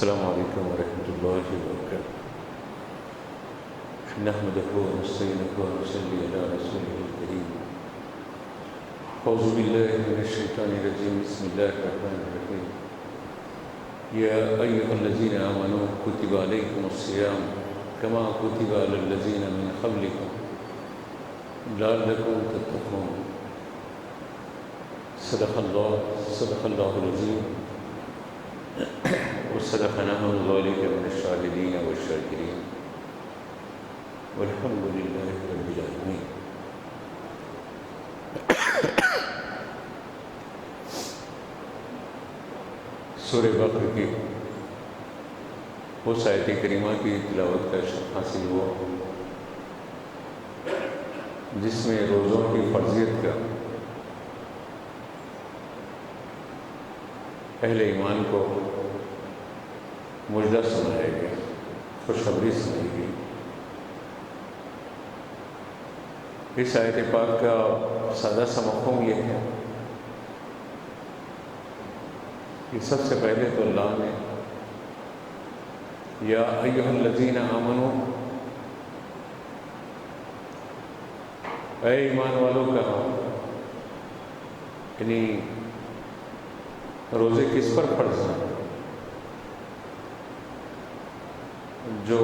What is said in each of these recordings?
السلام علیکم ورحمۃ اللہ وبرکاتہ۔ نحمده ونستعینه ونصلی علی رسوله الکریم۔ اعوذ باللہ من الشیطان الرجیم، بسم اللہ الرحمن الرحیم۔ یا ایھا الذین آمنوا کتب علیکم الصیام کما کتب علی الذین من قبلکم لعلکم تتقون۔ صدق اللہ العظیم وصدقنا ذلك من الشاهدين والشاكرين والحمد لله رب العالمين۔ سورہ بقرہ کی اس آیت کریمہ کی تلاوت کا شرف حاصل ہوا جس میں روزوں کی فرضیت کا اہل ایمان کو مجدہ سنایا گیا، خوشخبری سنائی گئی۔ اس آیت پاک کا سادہ سا مفہوم یہ ہے کہ سب سے پہلے تو اللہ نے یا ایھا الذین آمنوا، اے ایمان والوں کہا، یعنی روزے کس پر فرض ہیں؟ جو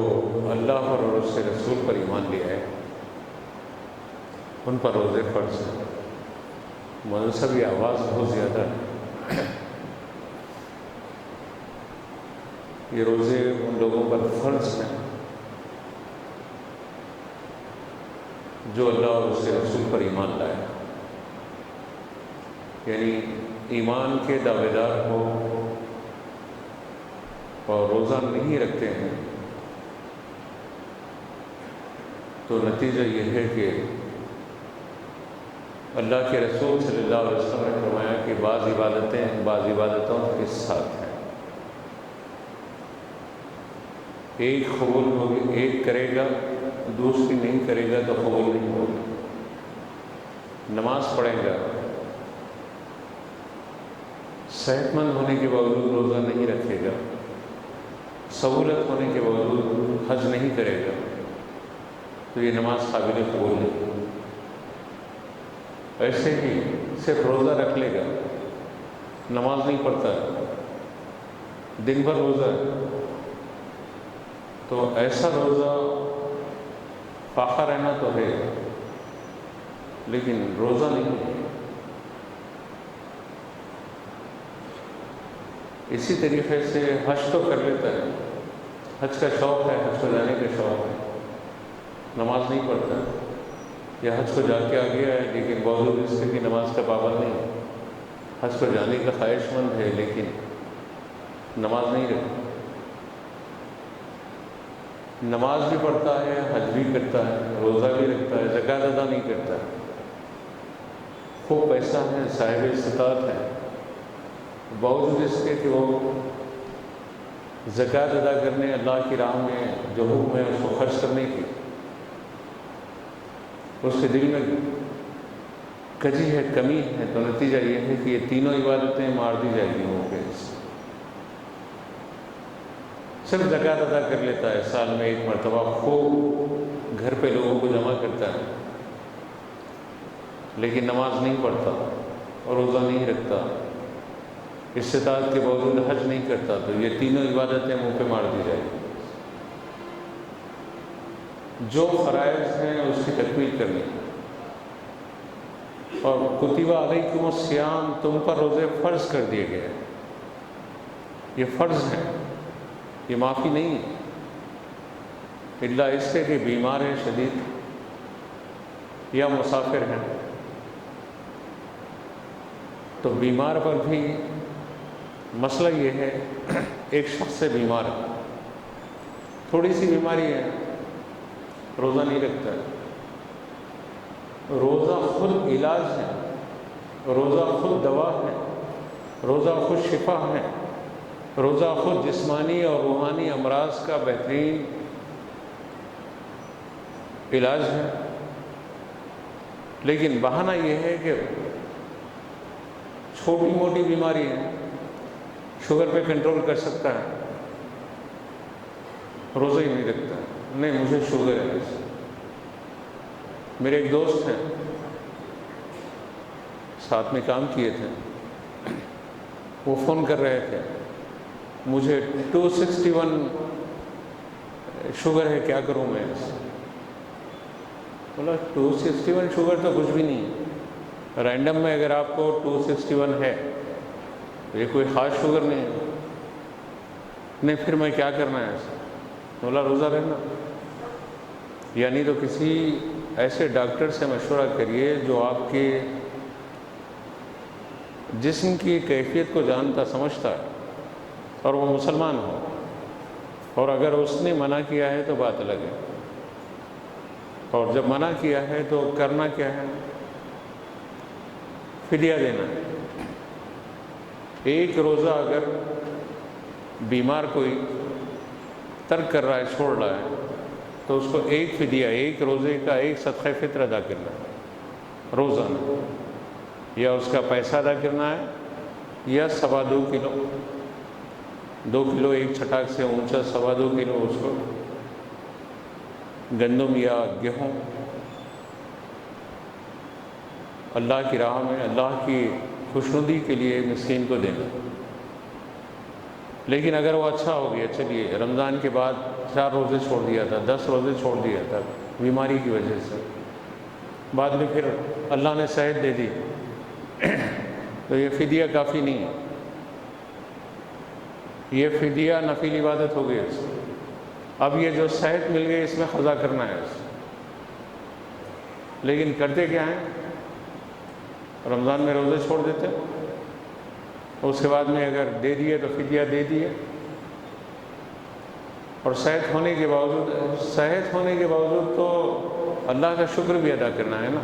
اللہ اور اس کے رسول پر ایمان لیا ہے ان پر روزے فرض ہیں۔ مذہبی آواز بہت زیادہ ہے۔ یہ روزے ان لوگوں پر فرض ہیں جو اللہ اور اس کے رسول پر ایمان لائے، یعنی ایمان کے دعوے دار ہو اور روزہ نہیں رکھتے ہیں تو نتیجہ یہ ہے کہ اللہ کے رسول صلی اللہ علیہ وسلم نے فرمایا کہ بعض عبادتوں کے ساتھ ہیں، ایک قبول ہوگی، ایک کرے گا دوسری نہیں کرے گا تو قبول نہیں ہوگی۔ نماز پڑھے گا، صحت مند ہونے کے باوجود روزہ نہیں رکھے گا، سہولت ہونے کے باوجود حج نہیں کرے گا تو یہ نماز قابل قبول نہیں۔ ایسے ہی صرف روزہ رکھ لے گا، نماز نہیں پڑھتا، دن بھر روزہ ہے تو ایسا روزہ فاقہ رہنا تو ہے لیکن روزہ نہیں ہے۔ اسی طریقے سے حج تو کر لیتا ہے، حج کا شوق ہے، حج کو جانے کا شوق ہے، نماز نہیں پڑھتا، یا حج کو جا کے آ گیا ہے لیکن باوجود اس کے کہ نماز کا پابند نہیں ہے، حج کو جانے کا خواہش مند ہے لیکن نماز نہیں رکھتا، نماز بھی پڑھتا ہے، حج بھی کرتا ہے، روزہ بھی رکھتا ہے، زکوٰۃ ادا نہیں کرتا، خوب پیسہ ہے، صاحب استطاعت ہے، باوجود اس کے کہ وہ زکوٰۃ ادا کرنے، اللہ کی راہ میں جو حکم ہے اس کو خرچ کرنے کی، اس کے دل میں کجی ہے، کمی ہے، تو نتیجہ یہ ہے کہ یہ تینوں عبادتیں مار دی جائیں گی وہ کہ صرف زکوٰۃ ادا کر لیتا ہے، سال میں ایک مرتبہ خوب گھر پہ لوگوں کو جمع کرتا ہے لیکن نماز نہیں پڑھتا اور روزہ نہیں رکھتا، استطاعت کے باوجود حج نہیں کرتا، تو یہ تینوں عبادتیں منہ پہ مار دی جائیں گی۔ جو فرائض ہیں اس کی تکمیل کرنی، اور کتب علیکم الصیام، تم پر روزے فرض کر دیے گئے ہیں، یہ فرض ہے، یہ معافی نہیں ہے، الا اس سے کہ بیمار ہیں شدید یا مسافر ہیں، تو بیمار پر بھی مسئلہ یہ ہے، ایک شخص سے بیمار ہے، تھوڑی سی بیماری ہے، روزہ نہیں رکھتا ہے، روزہ خود علاج ہے، روزہ خود دوا ہے، روزہ خود شفا ہے، روزہ خود جسمانی اور روحانی امراض کا بہترین علاج ہے، لیکن بہانہ یہ ہے کہ چھوٹی موٹی بیماری ہے، شوگر پہ کنٹرول کر سکتا ہے، روزہ ہی نہیں رکھتا، نہیں مجھے شوگر ہے۔ میرے ایک دوست ہیں، ساتھ میں کام کیے تھے، وہ فون کر رہے تھے، مجھے 261 شوگر ہے، کیا کروں میں؟ بولا 261 شوگر تو کچھ بھی نہیں ہے، رینڈم میں اگر آپ کو 261 ہے تو یہ کوئی خاص شوگر نہیں ہے۔ نہیں پھر میں کیا کرنا ہے؟ بولا روزہ رہنا، یعنی تو کسی ایسے ڈاکٹر سے مشورہ کریے جو آپ کے جسم کی کیفیت کو جانتا سمجھتا ہے اور وہ مسلمان ہو، اور اگر اس نے منع کیا ہے تو بات الگ ہے، اور جب منع کیا ہے تو کرنا کیا ہے؟ فدیہ دینا ہے۔ ایک روزہ اگر بیمار کوئی ترک کر رہا ہے، چھوڑ رہا ہے، تو اس کو ایک فدیہ، ایک روزے کا ایک صدقہ فطر ادا کرنا ہے روزانہ، یا اس کا پیسہ ادا کرنا ہے، یا 2.25 کلو، 2 کلو ایک چھٹاک سے اونچا، 2.25 کلو اس کو گندم یا گیہوں اللہ کی راہ میں، اللہ کی خوشنودی کے لیے مسکین کو دینا۔ لیکن اگر وہ اچھا ہو گیا، چلیے رمضان کے بعد 4 روزے چھوڑ دیا تھا، 10 روزے چھوڑ دیا تھا بیماری کی وجہ سے، بعد میں پھر اللہ نے صحت دے دی، تو یہ فدیہ کافی نہیں ہے، یہ فدیہ نفل عبادت ہو گئی۔ اب یہ جو صحت مل گئی اس میں قضا کرنا ہے۔ لیکن کرتے کیا ہیں؟ رمضان میں روزے چھوڑ دیتے، اس کے بعد میں اگر دے دیے تو فدیہ دے دیے، اور صحت ہونے کے باوجود تو اللہ کا شکر بھی ادا کرنا ہے نا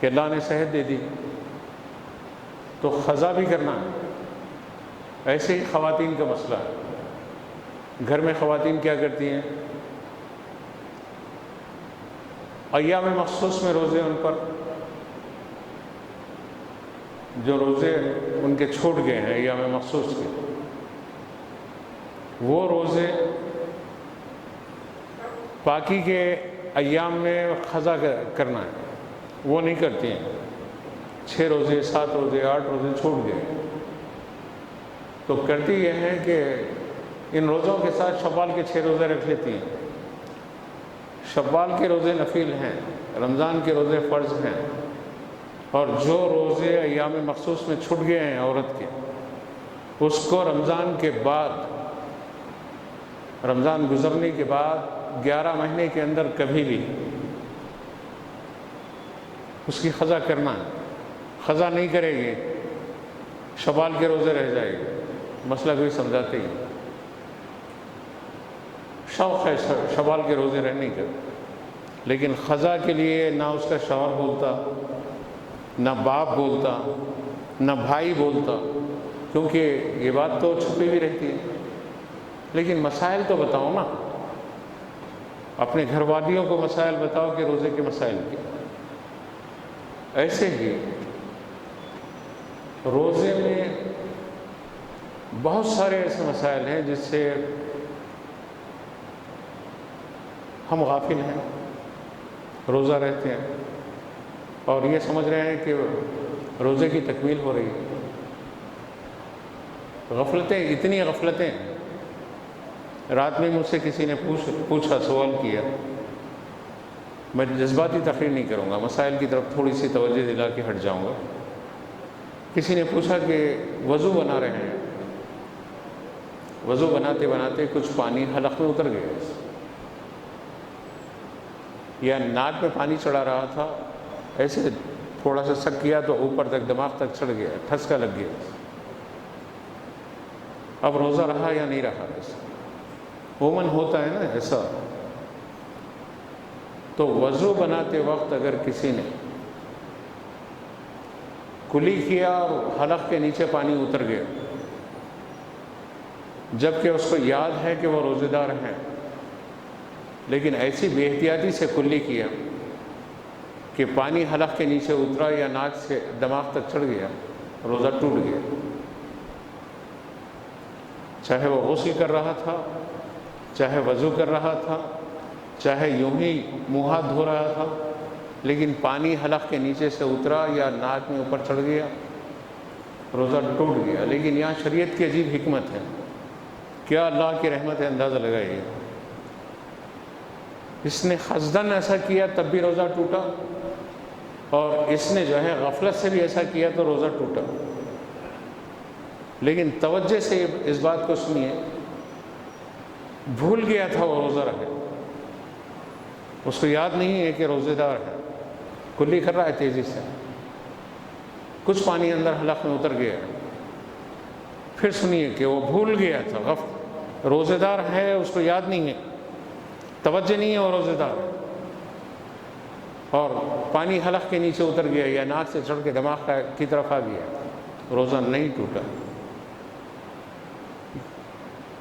کہ اللہ نے صحت دے دی، تو قضا بھی کرنا ہے۔ ایسے ہی خواتین کا مسئلہ ہے، گھر میں خواتین کیا کرتی ہیں؟ ایام مخصوص میں روزے ان پر، جو روزے ان کے چھوٹ گئے ہیں ایام مخصوص کے، وہ روزے باقی کے ایام میں قضا کرنا ہے، وہ نہیں کرتی ہیں۔ 6 روزے، 7 روزے، 8 روزے چھوٹ گئے، تو کرتی یہ ہے کہ ان روزوں کے ساتھ شوال کے 6 روزے رکھ لیتی ہیں۔ شوال کے روزے نفل ہیں، رمضان کے روزے فرض ہیں، اور جو روزے ایام مخصوص میں چھٹ گئے ہیں عورت کے، اس کو رمضان کے بعد، رمضان گزرنے کے بعد 11 مہینے کے اندر کبھی بھی اس کی قضا کرنا ہے۔ قضا نہیں کرے گی، شوال کے روزے رہ جائے گے، مسئلہ کوئی سمجھاتے ہی۔ شوق ہے شوال کے روزے رہنے کا، لیکن قضا کے لیے نہ اس کا شوہر بولتا، نہ باپ بولتا، نہ بھائی بولتا، کیونکہ یہ بات تو چھپی بھی رہتی ہے۔ لیکن مسائل تو بتاؤ نا، اپنے گھر والیوں کو مسائل بتاؤ کہ روزے کے مسائل کے۔ ایسے ہی روزے میں بہت سارے ایسے مسائل ہیں جس سے ہم غافل ہیں، روزہ رہتے ہیں اور یہ سمجھ رہے ہیں کہ روزے کی تکمیل ہو رہی ہے۔ غفلتیں، اتنی غفلتیں۔ رات میں مجھ سے کسی نے پوچھا، سوال کیا، میں جذباتی تقریر نہیں کروں گا، مسائل کی طرف تھوڑی سی توجہ دلا کے ہٹ جاؤں گا۔ کسی نے پوچھا کہ وضو بنا رہے ہیں، وضو بناتے بناتے کچھ پانی حلق میں اتر گیا، یا ناک میں پانی چڑھا رہا تھا، ایسے تھوڑا سا سک کیا تو اوپر تک دماغ تک چڑھ گیا، ٹھسکا لگ گیا۔ اب روزہ رہا یا نہیں رہا؟ عموماً ہوتا ہے نا ایسا۔ تو وضو بناتے وقت اگر کسی نے کلی کیا اور حلق کے نیچے پانی اتر گیا، جبکہ اس کو یاد ہے کہ وہ روزے دار ہیں، لیکن ایسی بے احتیاطی سے کلی کیا کہ پانی حلق کے نیچے اترا یا ناک سے دماغ تک چڑھ گیا، روزہ ٹوٹ گیا۔ چاہے وہ غسل کر رہا تھا، چاہے وضو کر رہا تھا، چاہے یوں ہی منہ ہاتھ دھو رہا تھا، لیکن پانی حلق کے نیچے سے اترا یا ناک میں اوپر چڑھ گیا، روزہ ٹوٹ گیا۔ لیکن یہاں شریعت کی عجیب حکمت ہے، کیا اللہ کی رحمت ہے، اندازہ لگائیے۔ اس نے قصداً ایسا کیا تب بھی روزہ ٹوٹا، اور اس نے جو ہے غفلت سے بھی ایسا کیا تو روزہ ٹوٹا۔ لیکن توجہ سے اس بات کو سنیے، بھول گیا تھا وہ روزہ رکھے، اس کو یاد نہیں ہے کہ روزے دار ہے، کلی کر رہا ہے تیزی سے، کچھ پانی اندر حلق میں اتر گیا، پھر سنیے کہ وہ بھول گیا تھا، روزے دار ہے، اس کو یاد نہیں ہے، توجہ نہیں ہے، وہ روزے دار ہے، اور پانی حلق کے نیچے اتر گیا یا ناک سے چڑھ کے دماغ کی طرف آ گیا، روزہ نہیں ٹوٹا،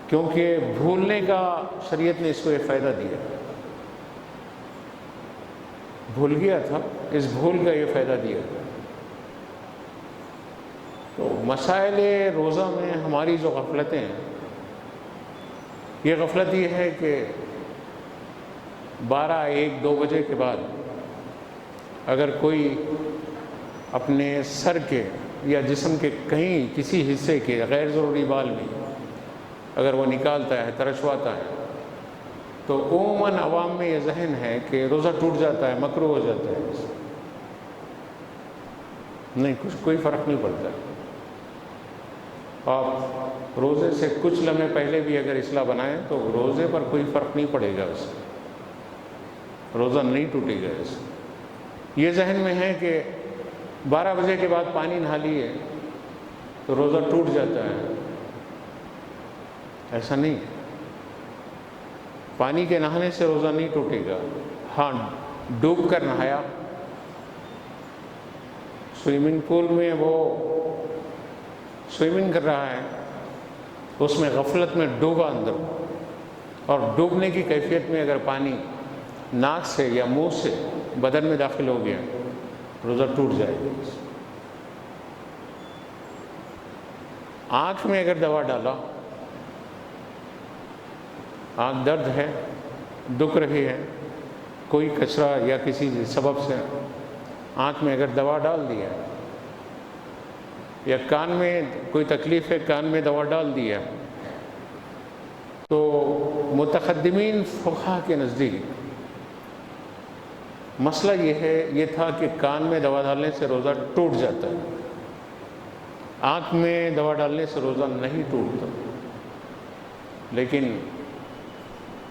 کیونکہ بھولنے کا شریعت نے اس کو یہ فائدہ دیا، بھول گیا تھا، اس بھول کا یہ فائدہ دیا۔ تو مسائل روزہ میں ہماری جو غفلتیں ہیں، یہ غفلت یہ ہے کہ 12، 1، 2 بجے کے بعد اگر کوئی اپنے سر کے یا جسم کے کہیں کسی حصے کے غیر ضروری بال بھی اگر وہ نکالتا ہے، ترشواتا ہے، تو عموماً عوام میں یہ ذہن ہے کہ روزہ ٹوٹ جاتا ہے، مکروہ ہو جاتا ہے۔ نہیں، کوئی فرق نہیں پڑتا۔ آپ روزے سے کچھ لمحے پہلے بھی اگر اصلاح بنائیں تو روزے پر کوئی فرق نہیں پڑے گا، اس سے روزہ نہیں ٹوٹے گا۔ اس یہ ذہن میں ہے کہ 12 بجے کے بعد پانی نہا لیے تو روزہ ٹوٹ جاتا ہے، ایسا نہیں ہے۔ پانی کے نہانے سے روزہ نہیں ٹوٹے گا۔ ہاں، ڈوب کر نہایا، سوئمنگ پول میں وہ سوئمنگ کر رہا ہے، اس میں غفلت میں ڈوبا اندر، اور ڈوبنے کی کیفیت میں اگر پانی ناک سے یا منہ سے بدن میں داخل ہو گیا، روزہ ٹوٹ جائے گا۔ آنکھ میں اگر دوا ڈالا، آنکھ درد ہے، دکھ رہی ہے، کوئی کچرا یا کسی سبب سے آنکھ میں اگر دوا ڈال دیا، یا کان میں کوئی تکلیف ہے، کان میں دوا ڈال دیا، تو متقدمین فقہا کے نزدیک مسئلہ یہ تھا کہ کان میں دوا ڈالنے سے روزہ ٹوٹ جاتا ہے، آنکھ میں دوا ڈالنے سے روزہ نہیں ٹوٹتا۔ لیکن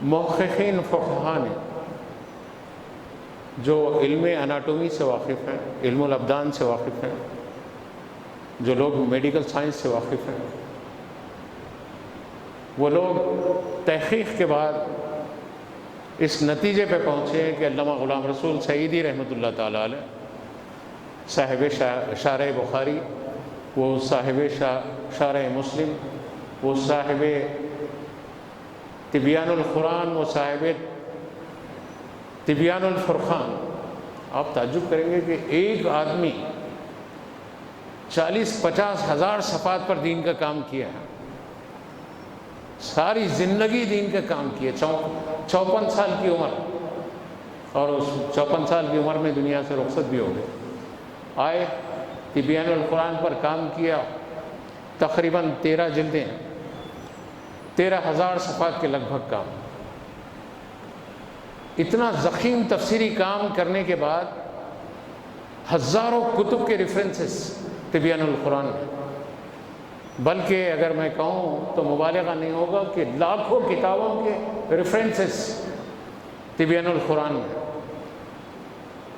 محققین فقہا نے جو علم اناٹومی سے واقف ہیں، علم الابدان سے واقف ہیں، جو لوگ میڈیکل سائنس سے واقف ہیں، وہ لوگ تحقیق کے بعد اس نتیجے پہ پہنچے کہ علامہ غلام رسول سعیدی رحمۃ اللہ تعالیٰ علیہ، صاحب شارح بخاری، وہ صاحب شارح مسلم، وہ صاحب تبیان القرآن، وہ صاحب تبیان الفرقان، آپ تعجب کریں گے کہ ایک آدمی 40-50 ہزار صفحات پر دین کا کام کیا ہے، ساری زندگی دین کا کام کیا، 54 سال کی عمر، اور اس 54 سال کی عمر میں دنیا سے رخصت بھی ہو گئے، آئے تبیان القرآن پر کام کیا، تقریباً 13 جلدیں، 13,000 صفحات کے لگ بھگ کام، اتنا ضخیم تفسیری کام کرنے کے بعد ہزاروں کتب کے ریفرنسز تبیان القرآن میں، بلکہ اگر میں کہوں تو مبالغہ نہیں ہوگا کہ لاکھوں کتابوں کے ریفرنسز تبیان القرآن میں۔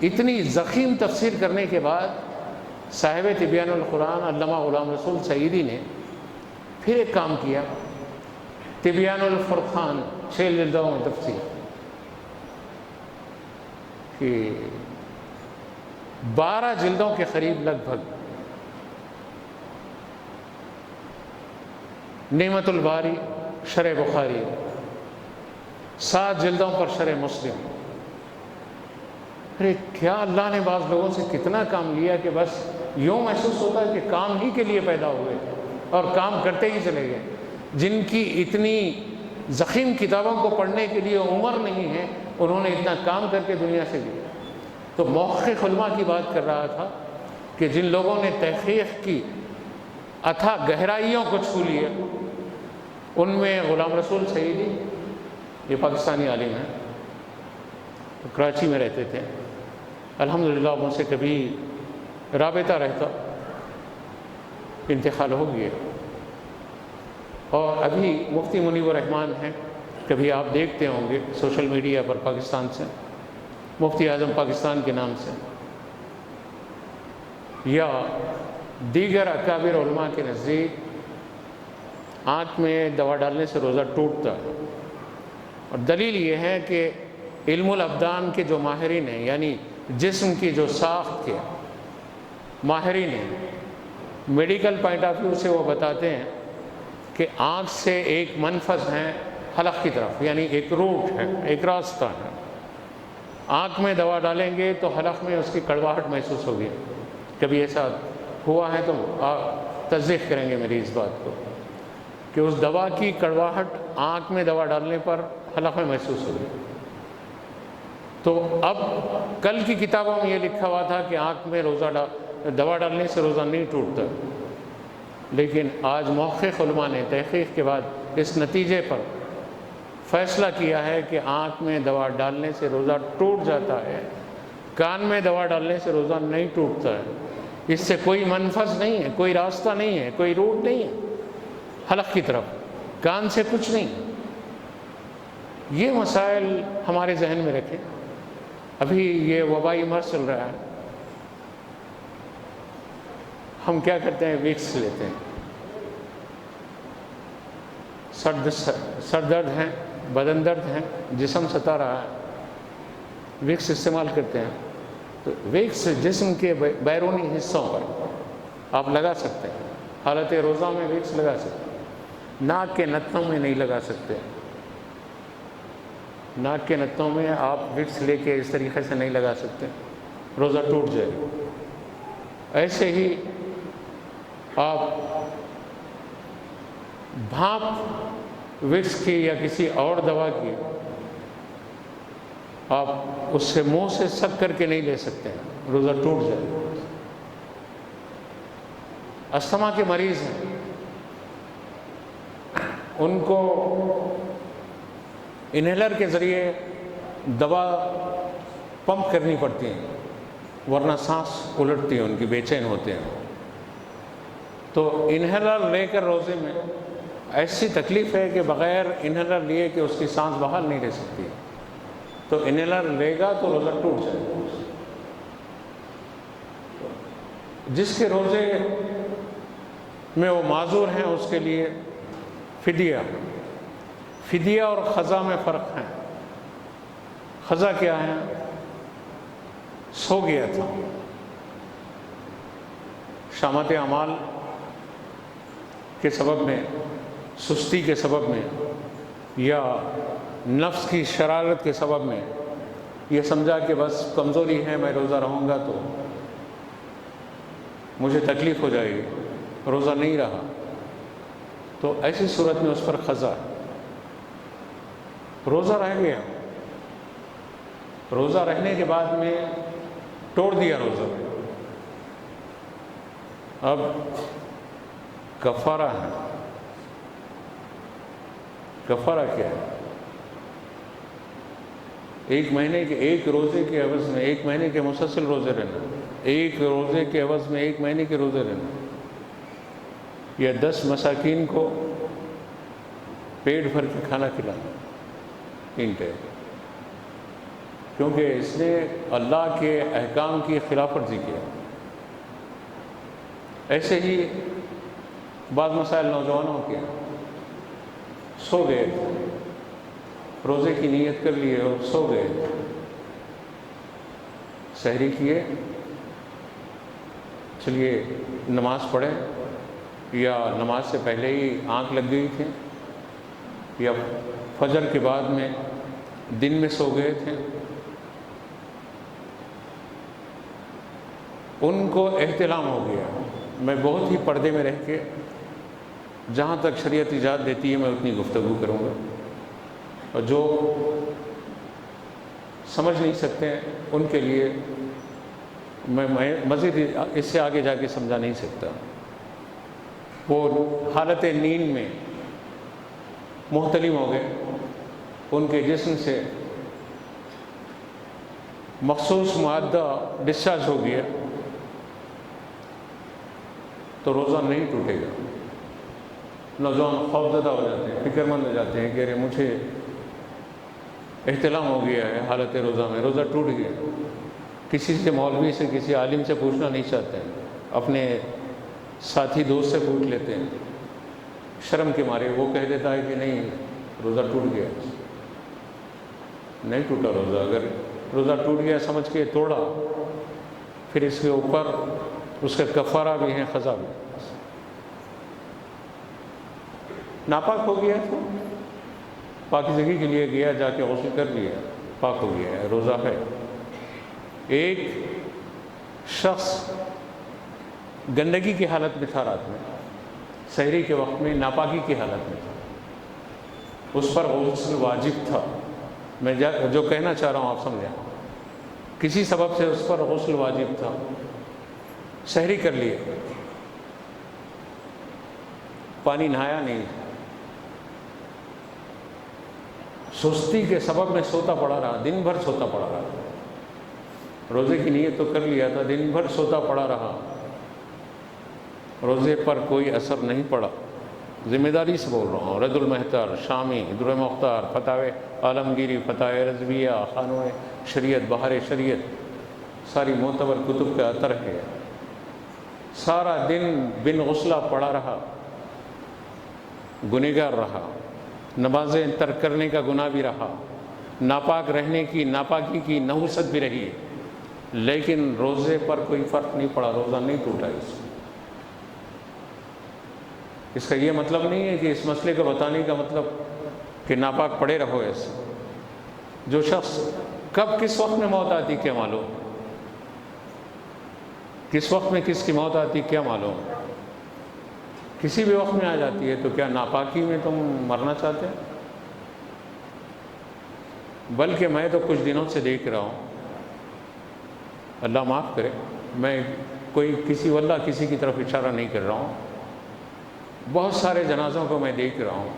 اتنی ضخیم تفسیر کرنے کے بعد صاحب تبیان القرآن علامہ غلام رسول سعیدی نے پھر ایک کام کیا، تبیان الفرقان، 6 جلدوں میں تفسیر، کہ 12 جلدوں کے قریب لگ بھگ، نعمت الباری شرح بخاری، 7 جلدوں پر شرح مسلم۔ ارے کیا اللہ نے بعض لوگوں سے کتنا کام لیا کہ بس یوں محسوس ہوتا ہے کہ کام ہی کے لیے پیدا ہوئے اور کام کرتے ہی چلے گئے، جن کی اتنی ضخیم کتابوں کو پڑھنے کے لیے عمر نہیں ہے، انہوں نے اتنا کام کر کے دنیا سے لیا۔ تو محقق علماء کی بات کر رہا تھا کہ جن لوگوں نے تحقیق کی اتھا گہرائیوں کو چھو لیا، ان میں غلام رسول سعیدی، یہ پاکستانی عالم ہیں، کراچی میں رہتے تھے، الحمدللہ مجھ سے کبھی رابطہ رہتا، انتقال ہو گیا۔ اور ابھی مفتی منیب الرحمان ہیں، کبھی آپ دیکھتے ہوں گے سوشل میڈیا پر، پاکستان سے، مفتی اعظم پاکستان کے نام سے، یا دیگر اکابر علماء کے نزدیک آنکھ میں دوا ڈالنے سے روزہ ٹوٹتا ہے۔ اور دلیل یہ ہے کہ علم الابدان کے جو ماہرین ہیں، یعنی جسم کی جو ساخت کے ماہرین ہیں، میڈیکل پوائنٹ آف ویو سے وہ بتاتے ہیں کہ آنکھ سے ایک منفذ ہے حلق کی طرف، یعنی ایک روٹ ہے، ایک راستہ ہے۔ آنکھ میں دوا ڈالیں گے تو حلق میں اس کی کڑواہٹ محسوس ہوگی۔ کبھی ایسا ہوا ہے تو آپ تصدیق کریں گے میری اس بات کو کہ اس دوا کی کڑواہٹ آنکھ میں دوا ڈالنے پر حلق میں محسوس ہوگی۔ تو اب کل کی کتابوں میں یہ لکھا ہوا تھا کہ آنکھ میں دوا ڈالنے سے روزہ نہیں ٹوٹتا، لیکن آج محقق علماء نے تحقیق کے بعد اس نتیجے پر فیصلہ کیا ہے کہ آنکھ میں دوا ڈالنے سے روزہ ٹوٹ جاتا ہے، کان میں دوا ڈالنے سے روزہ نہیں ٹوٹتا ہے۔ اس سے کوئی منفذ نہیں ہے، کوئی راستہ نہیں ہے، کوئی روٹ نہیں ہے حلق کی طرف، کان سے کچھ نہیں۔ یہ مسائل ہمارے ذہن میں رکھیں۔ ابھی یہ وبائی مرض چل رہا ہے، ہم کیا کرتے ہیں؟ وکس لیتے ہیں، سر درد ہے، بدن درد ہے، جسم ستا رہا ہے، وکس استعمال کرتے ہیں۔ تو وکس جسم کے بیرونی حصوں پر آپ لگا سکتے ہیں، حالت روزہ میں وکس لگا سکتے ہیں، ناک کے نتنوں میں نہیں لگا سکتے۔ ناک کے نتنوں میں آپ وکس لے کے اس طریقے سے نہیں لگا سکتے، روزہ ٹوٹ جائے گا۔ ایسے ہی آپ بھانپ وکس کی یا کسی اور دوا کی آپ اس سے منہ سے سک کر کے نہیں لے سکتے ہیں، روزہ ٹوٹ جائے گا۔ استھما کے مریض ہیں، ان کو انہیلر کے ذریعے دوا پمپ کرنی پڑتی ہے، ورنہ سانس الٹتی ہے، ان کی بے چین ہوتے ہیں۔ تو انہیلر لے کر روزے میں ایسی تکلیف ہے کہ بغیر انہیلر لیے کہ اس کی سانس بحال نہیں رہ سکتی، تو انہیلر لے گا تو روزہ ٹوٹ جائے گا۔ جس کے روزے میں وہ معذور ہیں اس کے لیے فدیہ اور قضا میں فرق ہے۔ قضا کیا ہے؟ سو گیا تھا، شامت اعمال کے سبب میں، سستی کے سبب میں، یا نفس کی شرارت کے سبب میں یہ سمجھا کہ بس کمزوری ہے، میں روزہ رہوں گا تو مجھے تکلیف ہو جائے گی، روزہ نہیں رہا، تو ایسی صورت میں اس پر قضا ہے۔ روزہ رہ گیا، روزہ رہنے کے بعد میں توڑ دیا روزہ، اب کفارہ ہے۔ کفارہ کیا ہے؟ ایک مہینے کے ایک روزے کے عوض میں ایک مہینے کے مسلسل روزے رہنا، ایک روزے کے عوض میں ایک مہینے کے روزے رہنا، یا 10 مساکین کو پیٹ بھر کے کھانا کھلانا 3 ٹائم، کیونکہ اس نے اللہ کے احکام کی خلاف ورزی کیا۔ ایسے ہی بعض مسائل نوجوانوں کے، سو گئے، روزے کی نیت کر لیے اور سو گئے، سحری کیے، چلیے نماز پڑھیں، یا نماز سے پہلے ہی آنکھ لگ گئی تھی، یا فجر کے بعد میں دن میں سو گئے تھے، ان کو احتلام ہو گیا۔ میں بہت ہی پردے میں رہ کے، جہاں تک شریعت اجازت دیتی ہے میں اتنی گفتگو کروں گا۔ اور جو سمجھ نہیں سکتے ہیں ان کے لیے میں مزید اس سے آگے جا کے سمجھا نہیں سکتا۔ وہ حالت نیند میں محتلم ہو گئے، ان کے جسم سے مخصوص مادہ ڈسچارج ہو گیا تو روزہ نہیں ٹوٹے گا۔ نوجوان خوفزدہ ہو جاتے ہیں، فکر مند ہو جاتے ہیں کہ ارے مجھے احتلام ہو گیا ہے حالت روزہ میں، روزہ ٹوٹ گیا۔ کسی سے، مولوی سے، کسی عالم سے پوچھنا نہیں چاہتے ہیں، اپنے ساتھی دوست سے پوچھ لیتے ہیں، شرم کے مارے۔ وہ کہہ دیتا ہے کہ نہیں روزہ ٹوٹ گیا۔ نہیں ٹوٹا روزہ۔ اگر روزہ ٹوٹ گیا سمجھ کے توڑا، پھر اس کے اوپر اس کا کفارہ بھی ہے، قضا بھی۔ ناپاک ہو گیا تو پاکیزگی کے لیے گیا، جا کے غسل کر لیا، پاک ہو گیا ہے، روزہ ہے۔ ایک شخص گندگی کی حالت میں تھا، رات میں سحری کے وقت میں ناپاکی کی حالت میں تھا، اس پر غسل واجب تھا۔ میں جو کہنا چاہ رہا ہوں آپ سمجھیں، کسی سبب سے اس پر غسل واجب تھا، سحری کر لیے، پانی نہایا نہیں، سستی کے سبب میں سوتا پڑا رہا، دن بھر سوتا پڑا رہا۔ روزے کی نیت تو کر لیا تھا، دن بھر سوتا پڑا رہا، روزے پر کوئی اثر نہیں پڑا۔ ذمہ داری سے بول رہا ہوں، رد المحتر، شامی، در مختار، فتاوی عالمگیری، فتاوی رضویہ، خانوِ شریعت، بہار شریعت، ساری معتبر کتب کا اثر ہے۔ سارا دن بن غسلہ پڑا رہا، گنہگار رہا، نمازیں ترک کرنے کا گناہ بھی رہا، ناپاک رہنے کی، ناپاکی کی نحوست بھی رہی، لیکن روزے پر کوئی فرق نہیں پڑا، روزہ نہیں ٹوٹا۔ اس کا یہ مطلب نہیں ہے کہ اس مسئلے کو بتانے کا مطلب کہ ناپاک پڑے رہو ایسے۔ جو شخص کب کس وقت میں موت آتی کیا معلوم، کس وقت میں کس کی موت آتی کیا معلوم، کسی بھی وقت میں آ جاتی ہے، تو کیا ناپاکی میں تم مرنا چاہتے ہیں؟ بلکہ میں تو کچھ دنوں سے دیکھ رہا ہوں، اللہ معاف کرے، میں واللہ کسی کی طرف اشارہ نہیں کر رہا ہوں، بہت سارے جنازوں کو میں دیکھ رہا ہوں،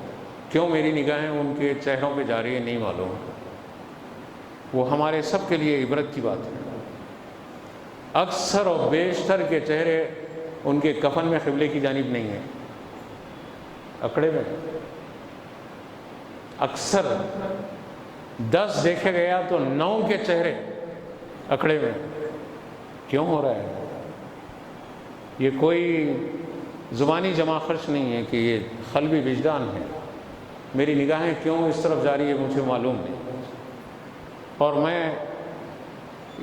کیوں میری نگاہیں ان کے چہروں پہ جا رہی ہیں نہیں معلوم۔ وہ ہمارے سب کے لیے عبرت کی بات ہے۔ اکثر و بیشتر کے چہرے ان کے کفن میں قبلے کی جانب نہیں ہیں، اکڑے میں۔ اکثر 10 دیکھے گیا تو 9 کے چہرے اکڑے میں۔ کیوں ہو رہا ہے؟ یہ کوئی زبانی جمع خرچ نہیں ہے کہ یہ قلبی وجدان ہے۔ میری نگاہیں کیوں اس طرف جا رہی ہے مجھے معلوم نہیں، اور میں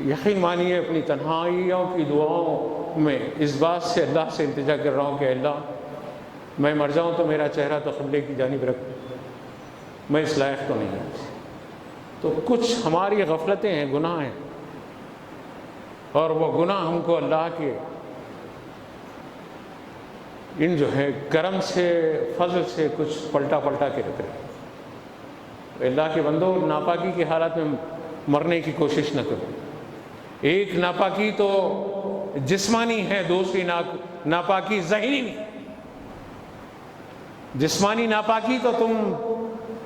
یقین مانیے اپنی تنہائیوں کی دعاؤں میں اس بات سے اللہ سے التجا کر رہا ہوں کہ اللہ میں مر جاؤں تو میرا چہرہ تو قبلے کی جانب رکھ، میں اس لائق تو نہیں ہوں۔ تو کچھ ہماری غفلتیں ہیں، گناہ ہیں، اور وہ گناہ ہم کو اللہ کے ان جو ہے کرم سے، فضل سے کچھ پلٹا کے رکھ رہے۔ اللہ کے بندو، ناپاکی کی حالت میں مرنے کی کوشش نہ کرو۔ ایک ناپاکی تو جسمانی ہے، دوسری ناپاکی ذہنی بھی۔ جسمانی ناپاکی تو تم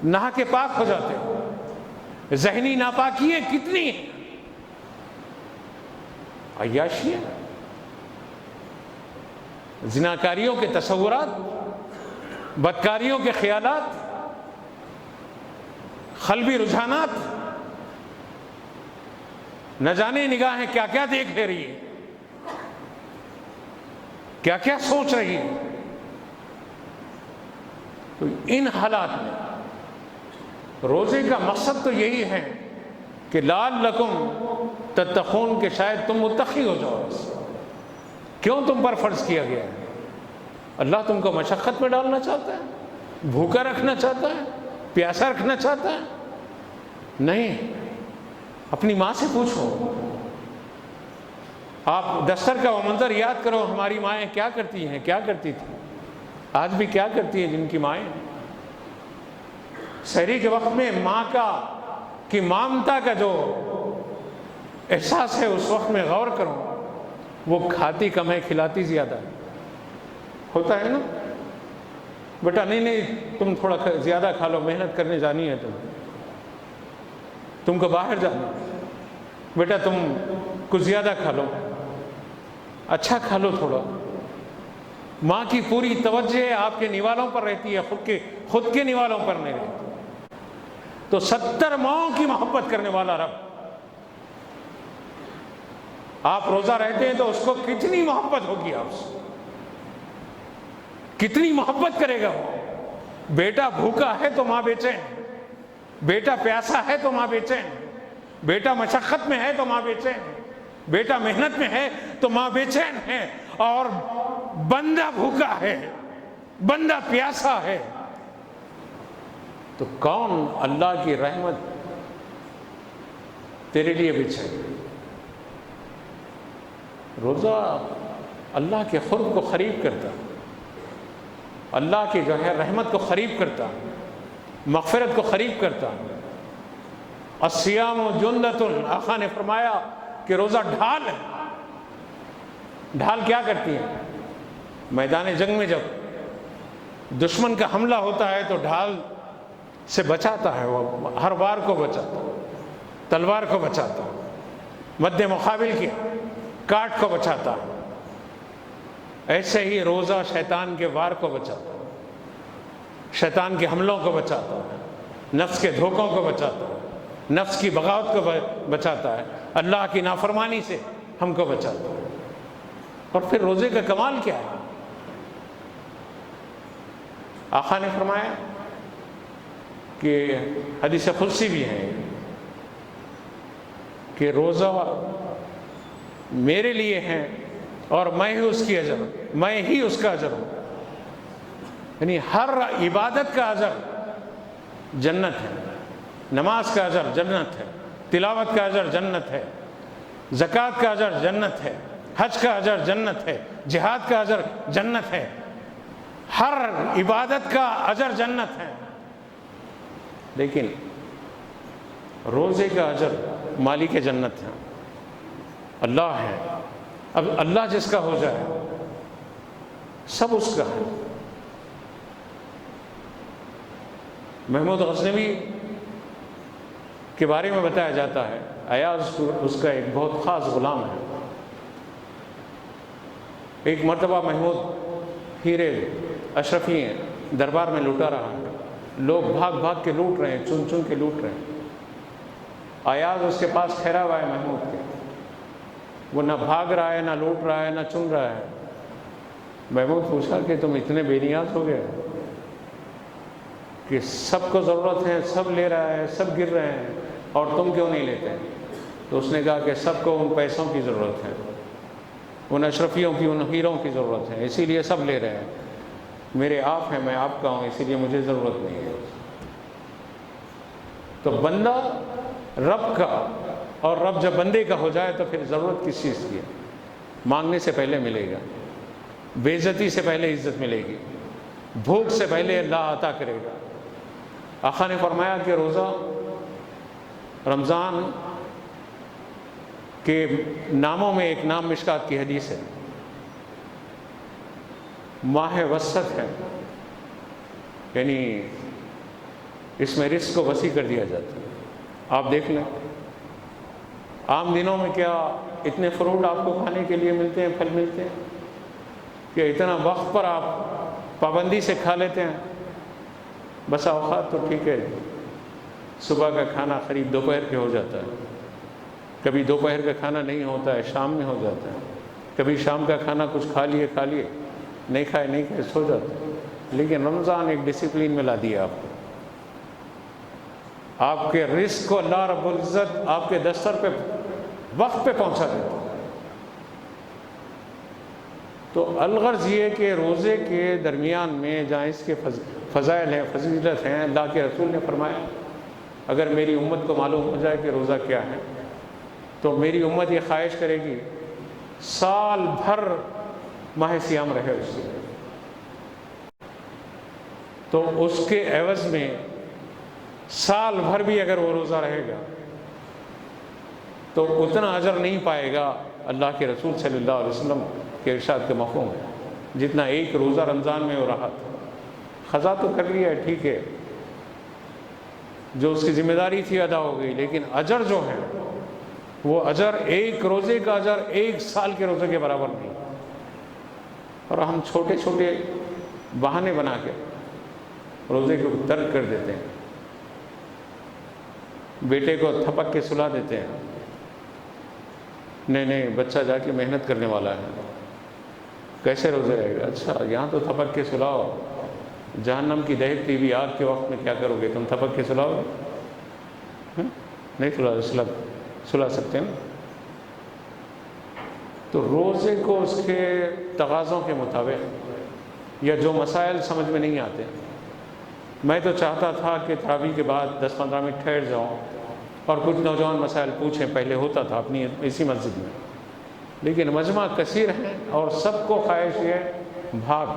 نہا کے پاک ہو جاتے ہو، ذہنی ناپاکیاں کتنی ہیں؟ عیاشیاں، زناکاریوں کے تصورات، بدکاریوں کے خیالات، قلبی رجحانات، نہ جانے نگاہیں کیا کیا دیکھ لے رہی ہے، کیا کیا سوچ رہی ہے۔ تو ان حالات میں روزے کا مقصد تو یہی ہے کہ لعلکم تتقون، کہ شاید تم متقی ہو جاؤ۔ کیوں تم پر فرض کیا گیا ہے؟ اللہ تم کو مشقت میں ڈالنا چاہتا ہے، بھوکا رکھنا چاہتا ہے، پیاسا رکھنا چاہتا ہے؟ نہیں۔ اپنی ماں سے پوچھو، آپ دستر کا وہ منظر یاد کرو، ہماری مائیں کیا کرتی ہیں، کیا کرتی تھی، آج بھی کیا کرتی ہیں جن کی مائیں، سحری کے وقت میں ماں کی مامتا کا جو احساس ہے اس وقت میں غور کروں، وہ کھاتی کم ہے کھلاتی زیادہ ہے، ہوتا ہے نا؟ بیٹا نہیں تم تھوڑا زیادہ کھا لو، محنت کرنے جانی ہے تم کو باہر جانا، بیٹا تم کچھ زیادہ کھا لو، اچھا کھا لو تھوڑا۔ ماں کی پوری توجہ آپ کے نوالوں پر رہتی ہے، خود کے نوالوں پر نہیں رہتی۔ تو 70 ماؤں کی محبت کرنے والا رب، آپ روزہ رہتے ہیں تو اس کو کتنی محبت ہوگی آپ سے، کتنی محبت کرے گا وہ۔ بیٹا بھوکا ہے تو ماں بے چین، بیٹا پیاسا ہے تو ماں بے چین، بیٹا مشقت میں ہے تو ماں بے چین، بیٹا محنت میں ہے تو ماں بے چین ہے، اور بندہ بھوکا ہے، بندہ پیاسا ہے، تو کون اللہ کی رحمت تیرے لیے بچھائے؟ روزہ اللہ کے قرب کو قریب کرتا، اللہ کی جو ہے رحمت کو قریب کرتا، مغفرت کو قریب کرتا۔ الصیام جنۃ، آقا نے فرمایا کہ روزہ ڈھال ہے۔ ڈھال کیا کرتی ہے؟ میدان جنگ میں جب دشمن کا حملہ ہوتا ہے تو ڈھال سے بچاتا ہے، وہ ہر وار کو بچاتا، تلوار کو بچاتا، مد مقابل کی کاٹ کو بچاتا۔ ایسے ہی روزہ شیطان کے وار کو بچاتا، شیطان کے حملوں کو بچاتا، نفس کے دھوکوں کو بچاتا، نفس کی بغاوت کو بچاتا ہے، اللہ کی نافرمانی سے ہم کو بچاتا ہے۔ اور پھر روزے کا کمال کیا ہے؟ آقا نے فرمایا کہ حدیث قدسی بھی ہے کہ روزہ میرے لیے ہے اور میں ہی اس کی اجر، میں ہی اس کا اجر ہوں۔ یعنی ہر عبادت کا اجر جنت ہے، نماز کا اجر جنت ہے، تلاوت کا اجر جنت ہے، زکوٰۃ کا اجر جنت ہے، حج کا اجر جنت ہے، جہاد کا اجر جنت ہے، ہر عبادت کا اجر جنت ہے۔ لیکن روزے کا اجر مالک جنت ہے، اللہ ہے۔ اب اللہ جس کا ہو جائے سب اس کا ہے۔ محمود غزنوی کے بارے میں بتایا جاتا ہے، ایاز اس کا ایک بہت خاص غلام ہے۔ ایک مرتبہ محمود ہیرے اشرفی دربار میں لوٹا رہا ہے، لوگ بھاگ بھاگ کے لوٹ رہے ہیں، چن چن کے لوٹ رہے ہیں۔ ایاز اس کے پاس ٹھہرا ہوا ہے محمود کے، وہ نہ بھاگ رہا ہے، نہ لوٹ رہا ہے، نہ چن رہا ہے۔ محمود پوچھا کہ تم اتنے بے نیاز ہو گئے کہ سب کو ضرورت ہے، سب لے رہا ہے، سب گر رہے ہیں، اور تم کیوں نہیں لیتے؟ تو اس نے کہا کہ سب کو ان پیسوں کی ضرورت ہے، ان اشرفیوں کی، ان ہیروں کی ضرورت ہے، اسی لیے سب لے رہے ہیں۔ میرے آپ ہیں، میں آپ کا ہوں، اسی لیے مجھے ضرورت نہیں ہے۔ تو بندہ رب کا، اور رب جب بندے کا ہو جائے تو پھر ضرورت کس چیز کی ہے؟ مانگنے سے پہلے ملے گا، بے عزتی سے پہلے عزت ملے گی، بھوک سے پہلے اللہ عطا کرے گا۔ آقا نے فرمایا کہ روزہ رمضان کے ناموں میں ایک نام مشکات کی حدیث ہے، ماہ وسط ہے، یعنی اس میں رزق کو وسیع کر دیا جاتا ہے۔ آپ دیکھ لیں عام دنوں میں کیا اتنے فروٹ آپ کو کھانے کے لیے ملتے ہیں، پھل ملتے ہیں، کہ اتنا وقت پر آپ پابندی سے کھا لیتے ہیں۔ بس اوقات تو ٹھیک ہے، صبح کا کھانا قریب دوپہر کے ہو جاتا ہے، کبھی دوپہر کا کھانا نہیں ہوتا ہے، شام میں ہو جاتا ہے، کبھی شام کا کھانا کچھ کھا لیے، نہیں کھائے سو جاتے ہیں۔ لیکن رمضان ایک ڈسپلین میں لا دیا آپ کو، آپ کے رزق کو اللہ رب العزت آپ کے دستر پہ وقت پہ پہنچا دیتا ہے۔ تو الغرض یہ کہ روزے کے درمیان میں جہاں اس کے فضائل ہیں، فضیلت ہیں، اللہ کے رسول نے فرمایا اگر میری امت کو معلوم ہو جائے کہ روزہ کیا ہے تو میری امت یہ خواہش کرے گی سال بھر ماہ سیام رہے اس سے، تو اس کے عوض میں سال بھر بھی اگر وہ روزہ رہے گا تو اتنا اجر نہیں پائے گا اللہ کے رسول صلی اللہ علیہ وسلم کے ارشاد کے مفہوم ہے جتنا ایک روزہ رمضان میں وہ رہا تھا۔ قضا تو کر لیا ہے، ٹھیک ہے، جو اس کی ذمہ داری تھی ادا ہو گئی، لیکن اجر جو ہے وہ اجر ایک روزے کا اجر ایک سال کے روزے کے برابر نہیں۔ اور ہم چھوٹے چھوٹے بہانے بنا کے روزے کو ترک کر دیتے ہیں، بیٹے کو تھپک کے سلا دیتے ہیں، نہیں بچہ جا کے محنت کرنے والا ہے، کیسے روزے رہے گا؟ اچھا یہاں تو تھپک کے سلاؤ، جہنم کی دہکتی ہوئی آگ کے وقت میں کیا کرو گے؟ تم تھپک کے سلاؤ گے؟ نہیں سلا سکتے نا۔ تو روزے کو اس کے تقاضوں کے مطابق، یا جو مسائل سمجھ میں نہیں آتے، میں تو چاہتا تھا کہ تراویح کے بعد 10-15 منٹ ٹھہر جاؤں اور کچھ نوجوان مسائل پوچھیں، پہلے ہوتا تھا اپنی اسی مسجد میں، لیکن مجمع کثیر ہے اور سب کو خواہش یہ بھاگ،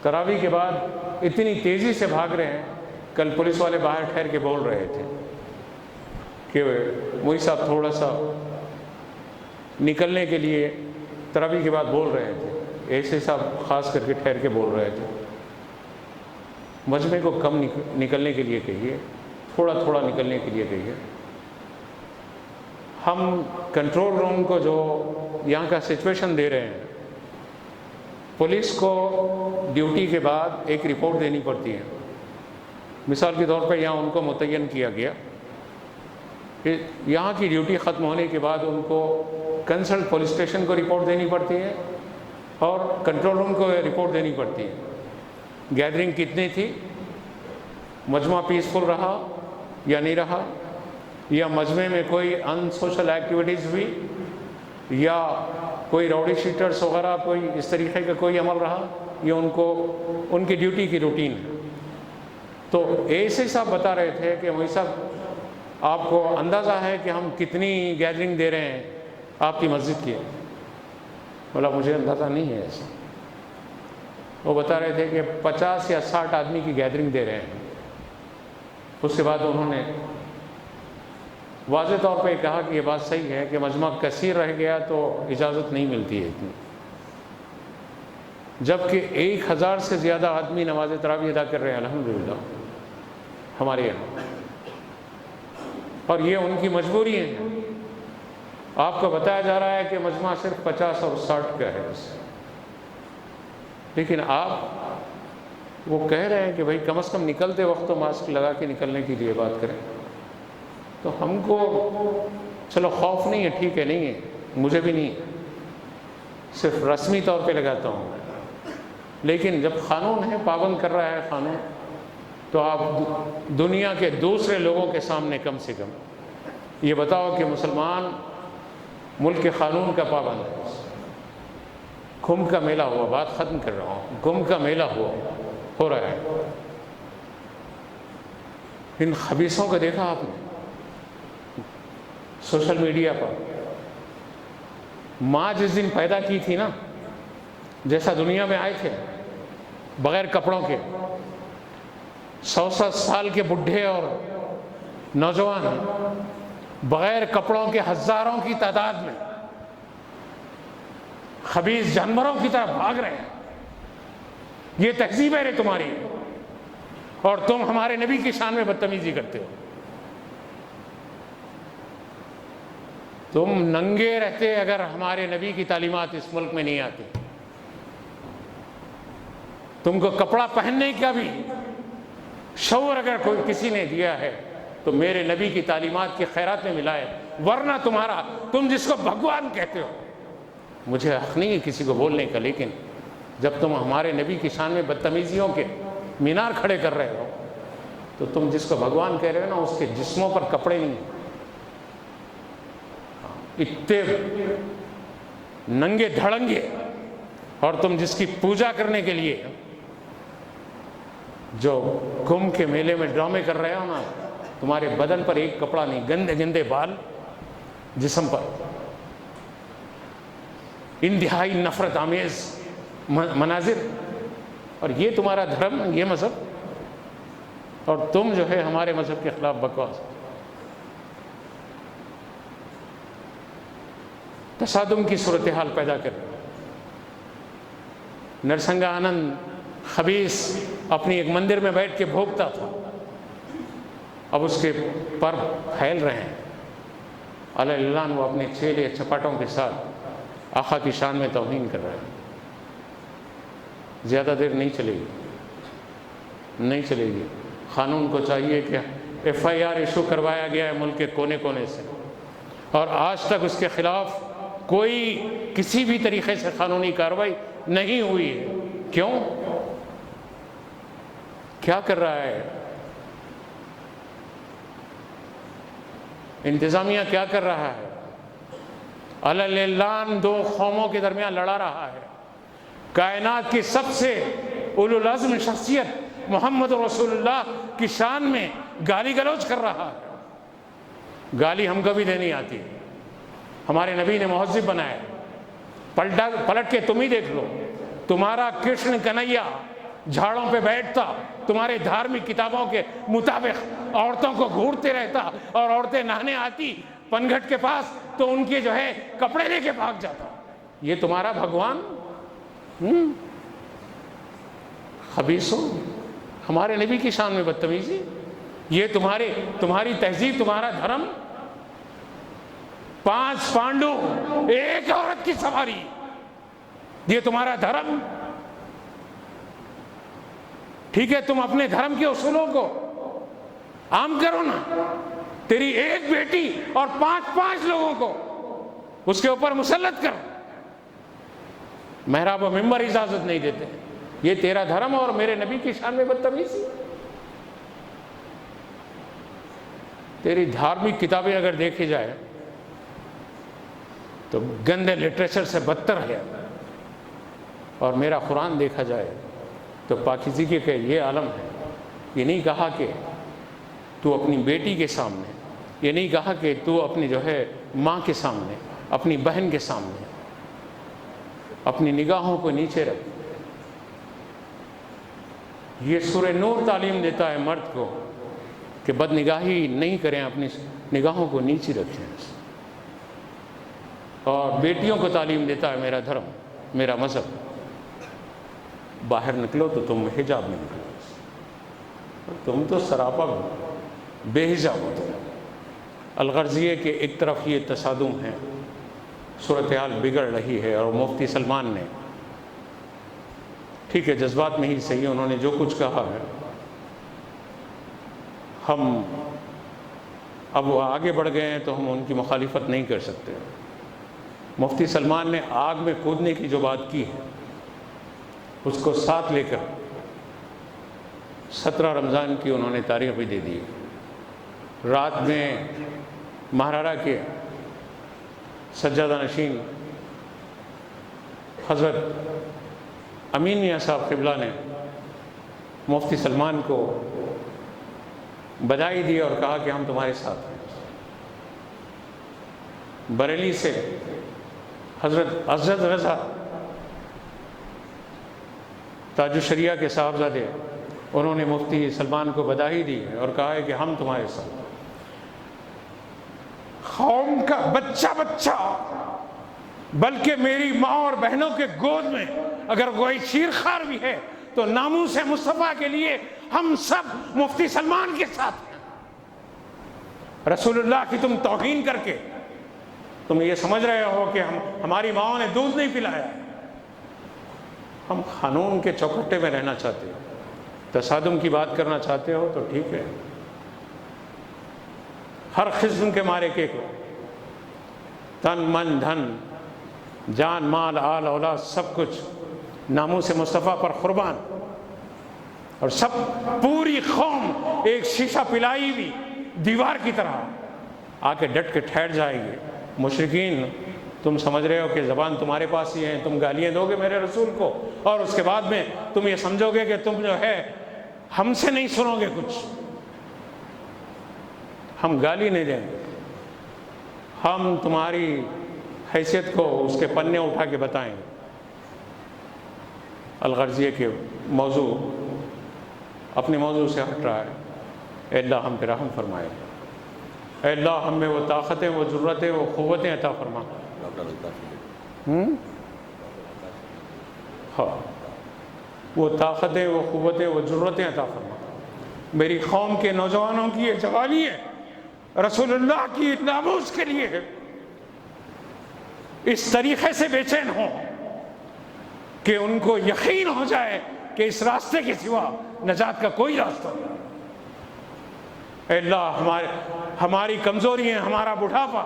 تراویح کے بعد اتنی تیزی سے بھاگ رہے ہیں۔ کل پولیس والے باہر ٹھہر کے بول رہے تھے کہ مولوی صاحب تھوڑا سا نکلنے کے لیے تراویح کے بعد بول رہے تھے، ایسے صاحب خاص کر کے ٹھہر کے بول رہے تھے، مجمع کو کم نکلنے کے لیے کہیے، تھوڑا تھوڑا نکلنے کے لیے کہیے۔ ہم کنٹرول روم کو جو یہاں کا سچویشن دے رہے ہیں، پولیس کو ڈیوٹی کے بعد ایک رپورٹ دینی پڑتی ہے۔ مثال کے طور پر یہاں ان کو متعین کیا گیا کہ یہاں کی ڈیوٹی ختم ہونے کے بعد ان کو کنسرن پولیس اسٹیشن کو رپورٹ دینی پڑتی ہے اور کنٹرول روم کو رپورٹ دینی پڑتی ہے۔ گیدرنگ کتنی تھی، مجمع پیسفل رہا یا نہیں رہا، یا مجمع میں کوئی ان سوشل ایکٹیویٹیز ہوئی، یا کوئی راؤڈی شیٹرز وغیرہ کوئی اس طریقے کا کوئی عمل رہا، یہ ان کی ڈیوٹی کی روٹین ہے۔ تو ایسے صاحب بتا رہے تھے کہ مولوی صاحب آپ کو اندازہ ہے کہ ہم کتنی گیدرنگ دے رہے ہیں آپ کی مسجد کی؟ بولا مجھے اندازہ نہیں ہے ایسا۔ وہ بتا رہے تھے کہ 50 یا 60 آدمی کی گیدرنگ دے رہے ہیں۔ اس کے بعد انہوں نے واضح طور پہ کہا کہ یہ بات صحیح ہے کہ مجمع کثیر رہ گیا تو اجازت نہیں ملتی ہے اتنی، جبکہ 1000 سے زیادہ آدمی نماز تراویح ادا کر رہے ہیں الحمدللہ ہمارے یہاں، اور یہ ان کی مجبوری ہے۔ آپ کو بتایا جا رہا ہے کہ مجمع صرف 50 اور 60 کا ہے بس، لیکن آپ وہ کہہ رہے ہیں کہ بھائی کم از کم نکلتے وقت تو ماسک لگا کے نکلنے کے لیے بات کریں۔ تو ہم کو چلو خوف نہیں ہے، ٹھیک ہے، نہیں ہے، مجھے بھی نہیں، صرف رسمی طور پہ لگاتا ہوں، لیکن جب قانون ہے، پابند کر رہا ہے قانون، تو آپ دنیا کے دوسرے لوگوں کے سامنے کم سے کم یہ بتاؤ کہ مسلمان ملک کے قانون کا پابند ہے۔ کمبھ کا میلہ ہوا، بات ختم کر رہا ہوں، کمبھ کا میلہ ہو رہا ہے، ان خبیثوں کو دیکھا آپ نے سوشل میڈیا پر؟ ماں جس دن پیدا کی تھی نا، جیسا دنیا میں آئے تھے بغیر کپڑوں کے، 100 سال کے بڈھے اور نوجوان بغیر کپڑوں کے ہزاروں کی تعداد میں خبیث جانوروں کی طرح بھاگ رہے ہیں۔ یہ تہذیب ہے تمہاری، اور تم ہمارے نبی کی شان میں بدتمیزی کرتے ہو۔ تم ننگے رہتے اگر ہمارے نبی کی تعلیمات اس ملک میں نہیں آتی۔ تم کو کپڑا پہننے کا بھی شعور اگر کوئی کسی نے دیا ہے تو میرے نبی کی تعلیمات کی خیرات میں ملا ہے، ورنہ تم جس کو بھگوان کہتے ہو، مجھے حق نہیں ہے کسی کو بولنے کا، لیکن جب تم ہمارے نبی کی شان میں بدتمیزیوں کے مینار کھڑے کر رہے ہو تو تم جس کو بھگوان کہہ رہے ہو نا، اس کے جسموں پر کپڑے نہیں ہیں، اتنے ننگے دھڑنگے، اور تم جس کی پوجا کرنے کے لیے جو کمبھ کے میلے میں ڈرامے کر رہے ہو نا، تمہارے بدن پر ایک کپڑا نہیں، گندے گندے بال جسم پر، انتہائی نفرت آمیز مناظر، اور یہ تمہارا دھرم، یہ مذہب؟ اور تم جو ہے ہمارے مذہب کے خلاف بکواس. تصادم کی صورتحال پیدا کر. نرسنگا آنند خبیث اپنی ایک مندر میں بیٹھ کے بھوکتا تھا، اب اس کے پر پھیل رہے ہیں. اللہ وہ اپنے چھیلے چپاٹوں کے ساتھ آقا کی شان میں توہین کر رہے ہیں. زیادہ دیر نہیں چلے گی، نہیں چلے گی. قانون کو چاہیے کہ FIR ایشو کروایا گیا ہے ملک کے کونے کونے سے، اور آج تک اس کے خلاف کوئی کسی بھی طریقے سے قانونی کارروائی نہیں ہوئی ہے. کیوں؟ کیا کر رہا ہے انتظامیہ؟ کیا کر رہا ہے؟ اللہ دو قوموں کے درمیان لڑا رہا ہے. کائنات کی سب سے اولو العزم شخصیت محمد رسول اللہ کی شان میں گالی گلوچ کر رہا ہے. گالی ہم کو بھی دینی آتی ہے، ہمارے نبی نے مہذب بنایا. پلٹ کے تم ہی دیکھ لو، تمہارا کرشن کنہیا جھاڑوں پہ بیٹھتا، تمہارے دھارمک کتابوں کے مطابق عورتوں کو گھورتے رہتا، اور عورتیں نہانے آتی پنگھٹ کے پاس تو ان کے جو ہے کپڑے لے کے بھاگ جاتا. یہ تمہارا بھگوان؟ خبیثو، ہمارے نبی کی شان میں بدتمیزی. یہ تمہاری تہذیب، تمہارا دھرم. 5 پانڈو ایک عورت کی سواری، یہ تمہارا دھرم؟ ٹھیک ہے، تم اپنے دھرم کے اصولوں کو عام کرو نا. تیری ایک بیٹی اور 5 لوگوں کو اس کے اوپر مسلط کرو. محراب و ممبر اجازت نہیں دیتے. یہ تیرا دھرم اور میرے نبی کی شان میں بدتمیزی. تیری دھارمک کتابیں اگر دیکھی جائے تو گندے لٹریچر سے بدتر ہے، اور میرا قرآن دیکھا جائے تو پاکیزگی کے یہ عالم ہے. یہ نہیں کہا کہ تو اپنی بیٹی کے سامنے، یہ نہیں کہا کہ تو اپنی جو ہے ماں کے سامنے، اپنی بہن کے سامنے اپنی نگاہوں کو نیچے رکھ. یہ سورہ نور تعلیم دیتا ہے مرد کو کہ بد نگاہی نہیں کریں، اپنی نگاہوں کو نیچے رکھیں. اور بیٹیوں کو تعلیم دیتا ہے میرا دھرم، میرا مذہب. باہر نکلو تو تم حجاب میں نکلو، تم تو سراپا بے حجاب ہوتے. الغرضیہ کہ ایک طرف یہ تصادم ہے، صورتحال بگڑ رہی ہے، اور مفتی سلمان نے ٹھیک ہے جذبات میں ہی صحیح، انہوں نے جو کچھ کہا ہے، ہم اب آگے بڑھ گئے ہیں تو ہم ان کی مخالفت نہیں کر سکتے. مفتی سلمان نے آگ میں کودنے کی جو بات کی ہے اس کو ساتھ لے کر 17 رمضان کی انہوں نے تاریخ بھی دے دی. رات میں مہرارا کے سجادہ نشین حضرت امین میاں صاحب قبلہ نے مفتی سلمان کو بدائی دی اور کہا کہ ہم تمہارے ساتھ ہیں. بریلی سے حضرت عزت رضا تاج الشریعہ کے صاحبزادے، انہوں نے مفتی سلمان کو بدائی دی اور کہا ہے کہ ہم تمہارے ساتھ. قوم کا بچہ بلکہ میری ماں اور بہنوں کے گود میں اگر کوئی شیرخوار بھی ہے تو ناموس مصطفیٰ کے لیے ہم سب مفتی سلمان کے ساتھ ہیں. رسول اللہ کی تم توہین کر کے تم یہ سمجھ رہے ہو کہ ہماری ماؤں نے دودھ نہیں پلایا. ہم قانون کے چوکھٹے میں رہنا چاہتے ہو. تصادم کی بات کرنا چاہتے ہو تو ٹھیک ہے، ہر قسم کے مارے کے کو، تن من دھن جان مال آل اولاد سب کچھ ناموس مصطفیٰ پر قربان. اور سب پوری قوم ایک شیشہ پلائی ہوئی دیوار کی طرح آ کے ڈٹ کے ٹھہر جائے گی. مشرکین تم سمجھ رہے ہو کہ زبان تمہارے پاس ہی ہے، تم گالیاں دو گے میرے رسول کو، اور اس کے بعد میں تم یہ سمجھو گے کہ تم جو ہے ہم سے نہیں سنو گے کچھ. ہم گالی نہیں دیں گے، ہم تمہاری حیثیت کو اس کے پنے اٹھا کے بتائیں گے. الغرضیہ کے موضوع اپنے موضوع سے ہٹ رہا ہے. اے اللہ ہم پہ رحم فرمائے، اے اللہ ہم میں وہ طاقتیں، وہ ضرورتیں، وہ قوتیں عطا فرما۔ ہاں، وہ طاقتیں، وہ قوتیں، وہ ضرورتیں عطا فرما۔ میری قوم کے نوجوانوں کی یہ جوانی ہے، رسول اللہ کی ناموس کے لیے ہے، اس طریقے سے بے چین ہوں کہ ان کو یقین ہو جائے کہ اس راستے کے سوا نجات کا کوئی راستہ نہیں۔ اے اللہ ہماری کمزوری ہیں، ہمارا بڑھاپا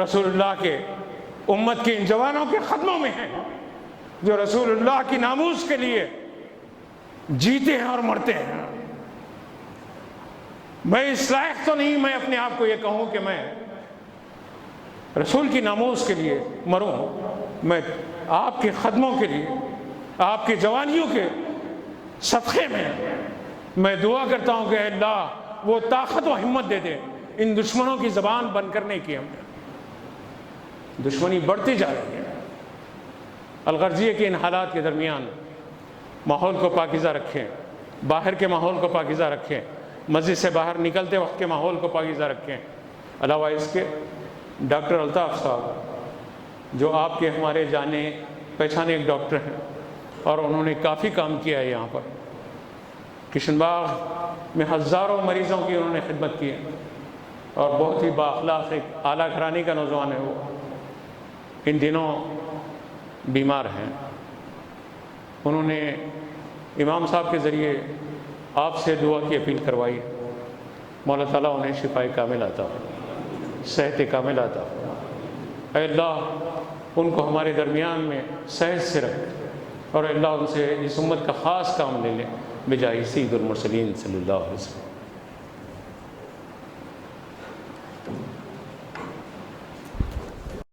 رسول اللہ کے امت کے ان جوانوں کے قدموں میں ہے جو رسول اللہ کی ناموس کے لیے جیتے ہیں اور مرتے ہیں۔ میں اس لائق تو نہیں میں اپنے آپ کو یہ کہوں کہ میں رسول کی ناموس کے لیے مروں، میں آپ کے قدموں کے لیے، آپ کی جوانیوں کے صدقے میں دعا کرتا ہوں کہ اللہ وہ طاقت و ہمت دے دے ان دشمنوں کی زبان بند کرنے کی۔ ہم دشمنی بڑھتی جا رہی ہے۔ الغرض یہ کہ ان حالات کے درمیان ماحول کو پاکیزہ رکھیں، باہر کے ماحول کو پاکیزہ رکھیں، مسجد سے باہر نکلتے وقت کے ماحول کو پاکیزہ رکھیں۔ علاوہ اس کے ڈاکٹر الطاف صاحب جو آپ کے ہمارے جانے پہچانے ایک ڈاکٹر ہیں اور انہوں نے کافی کام کیا ہے یہاں پر، کشن باغ میں ہزاروں مریضوں کی انہوں نے خدمت کی ہے اور بہت ہی بااخلاق ایک اعلیٰ گھرانے کا نوجوان ہے۔ وہ ان دنوں بیمار ہیں۔ انہوں نے امام صاحب کے ذریعے آپ سے دعا کی اپیل کروائی، مولا تعالیٰ انہیں شفاء کامل عطا فرمائے، صحت کامل عطا فرمائے۔ اے اللہ ان کو ہمارے درمیان میں صحت سے رکھ، اور اللہ ان سے اس امت کا خاص کام لے لیں بجائے سید المرسلین صلی اللہ علیہ وسلم۔